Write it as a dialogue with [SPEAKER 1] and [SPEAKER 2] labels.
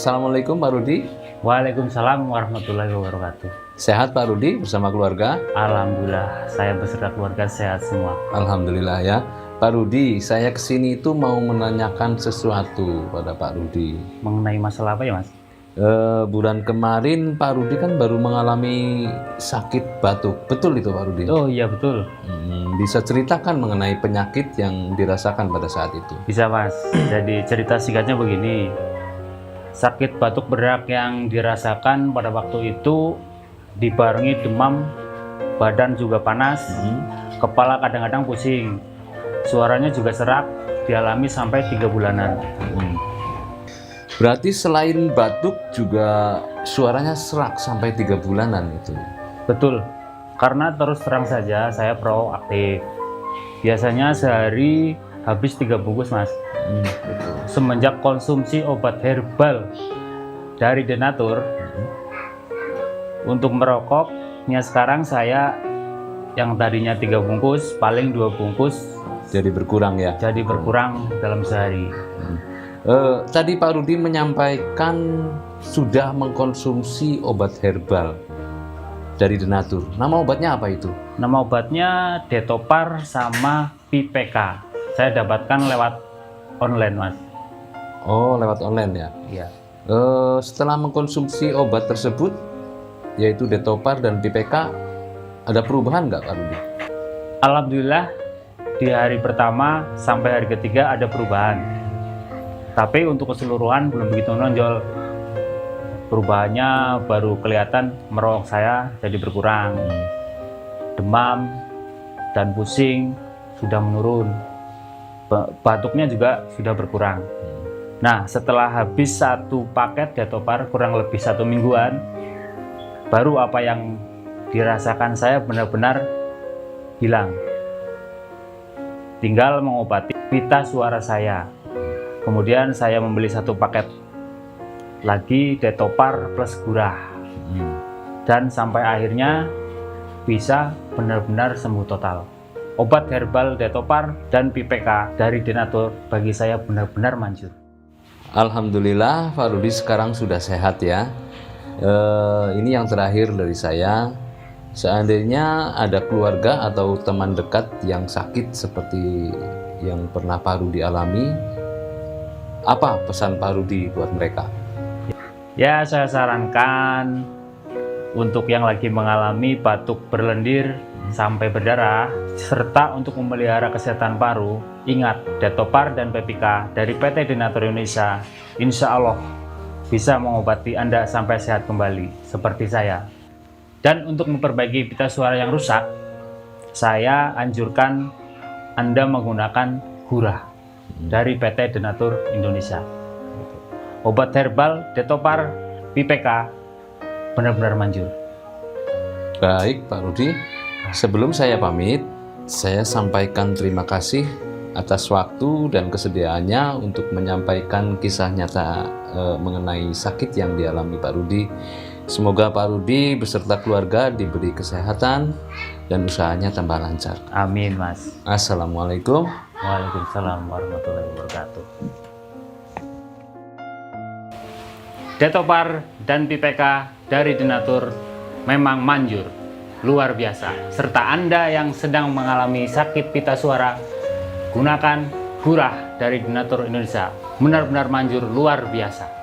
[SPEAKER 1] Assalamualaikum Pak Rudi.
[SPEAKER 2] Waalaikumsalam warahmatullahi wabarakatuh.
[SPEAKER 1] Sehat Pak Rudi bersama keluarga?
[SPEAKER 2] Alhamdulillah, saya beserta keluarga sehat semua.
[SPEAKER 1] Alhamdulillah ya. Pak Rudi, saya kesini itu mau menanyakan sesuatu pada Pak Rudi.
[SPEAKER 2] Mengenai masalah apa ya, Mas?
[SPEAKER 1] Bulan kemarin Pak Rudi kan baru mengalami sakit batuk. Betul itu Pak Rudi?
[SPEAKER 2] Oh iya betul.
[SPEAKER 1] Bisa ceritakan mengenai penyakit yang dirasakan pada saat itu?
[SPEAKER 2] Bisa Mas. Jadi cerita singkatnya begini. Sakit batuk berak yang dirasakan pada waktu itu dibarengi demam, badan juga panas, kepala kadang-kadang pusing, suaranya juga serak, dialami sampai 3 bulanan.
[SPEAKER 1] Berarti selain batuk juga suaranya serak sampai 3 bulanan itu?
[SPEAKER 2] Betul, karena terus terang saja saya proaktif. Biasanya sehari habis 3 bungkus Mas. Semenjak konsumsi obat herbal dari Denatur, untuk merokoknya sekarang saya yang tadinya 3 bungkus paling 2 bungkus
[SPEAKER 1] jadi berkurang ya?
[SPEAKER 2] Jadi berkurang dalam sehari.
[SPEAKER 1] Tadi Pak Rudi menyampaikan sudah mengkonsumsi obat herbal dari Denatur. Nama obatnya apa itu?
[SPEAKER 2] Nama obatnya Detopar sama PPK. Saya dapatkan lewat online, Mas.
[SPEAKER 1] Oh, lewat online ya?
[SPEAKER 2] Iya.
[SPEAKER 1] Setelah mengkonsumsi obat tersebut, yaitu Detopar dan PPK, ada perubahan nggak Pak Rudi?
[SPEAKER 2] Alhamdulillah, di hari pertama sampai hari ketiga ada perubahan. Tapi untuk keseluruhan belum begitu menonjol. Perubahannya baru kelihatan merokok saya jadi berkurang. Demam dan pusing sudah menurun. Batuknya juga sudah berkurang. Nah, setelah habis 1 paket Detopar kurang lebih 1 mingguan, baru apa yang dirasakan saya benar-benar hilang. Tinggal mengobati pita suara saya. Kemudian saya membeli 1 paket lagi Detopar plus Gurah. Dan sampai akhirnya bisa benar-benar sembuh total. Obat herbal Detopar dan PPK dari Denatur bagi saya benar-benar manjur.
[SPEAKER 1] Alhamdulillah Pak Rudi sekarang sudah sehat ya. Ini yang terakhir dari saya. Seandainya ada keluarga atau teman dekat yang sakit seperti yang pernah Pak Rudi alami, apa pesan Pak Rudi buat mereka?
[SPEAKER 2] Ya, saya sarankan untuk yang lagi mengalami batuk berlendir sampai berdarah, serta untuk memelihara kesehatan paru, ingat Detopar dan PPK dari PT Denatur Indonesia, insya Allah bisa mengobati Anda sampai sehat kembali, seperti saya. Dan untuk memperbaiki pita suara yang rusak, saya anjurkan Anda menggunakan Gurah dari PT Denatur Indonesia. Obat herbal Detopar PPK benar-benar manjur.
[SPEAKER 1] Baik Pak Rudi, sebelum saya pamit, saya sampaikan terima kasih atas waktu dan kesediaannya untuk menyampaikan kisah nyata mengenai sakit yang dialami Pak Rudi. Semoga Pak Rudi beserta keluarga diberi kesehatan dan usahanya tambah lancar.
[SPEAKER 2] Amin, Mas.
[SPEAKER 1] Assalamualaikum.
[SPEAKER 2] Waalaikumsalam warahmatullahi wabarakatuh. Detopar dan PPK dari Denatur memang manjur, luar biasa. Serta Anda yang sedang mengalami sakit pita suara, gunakan Gurah dari Denatur Indonesia. Benar-benar manjur, luar biasa.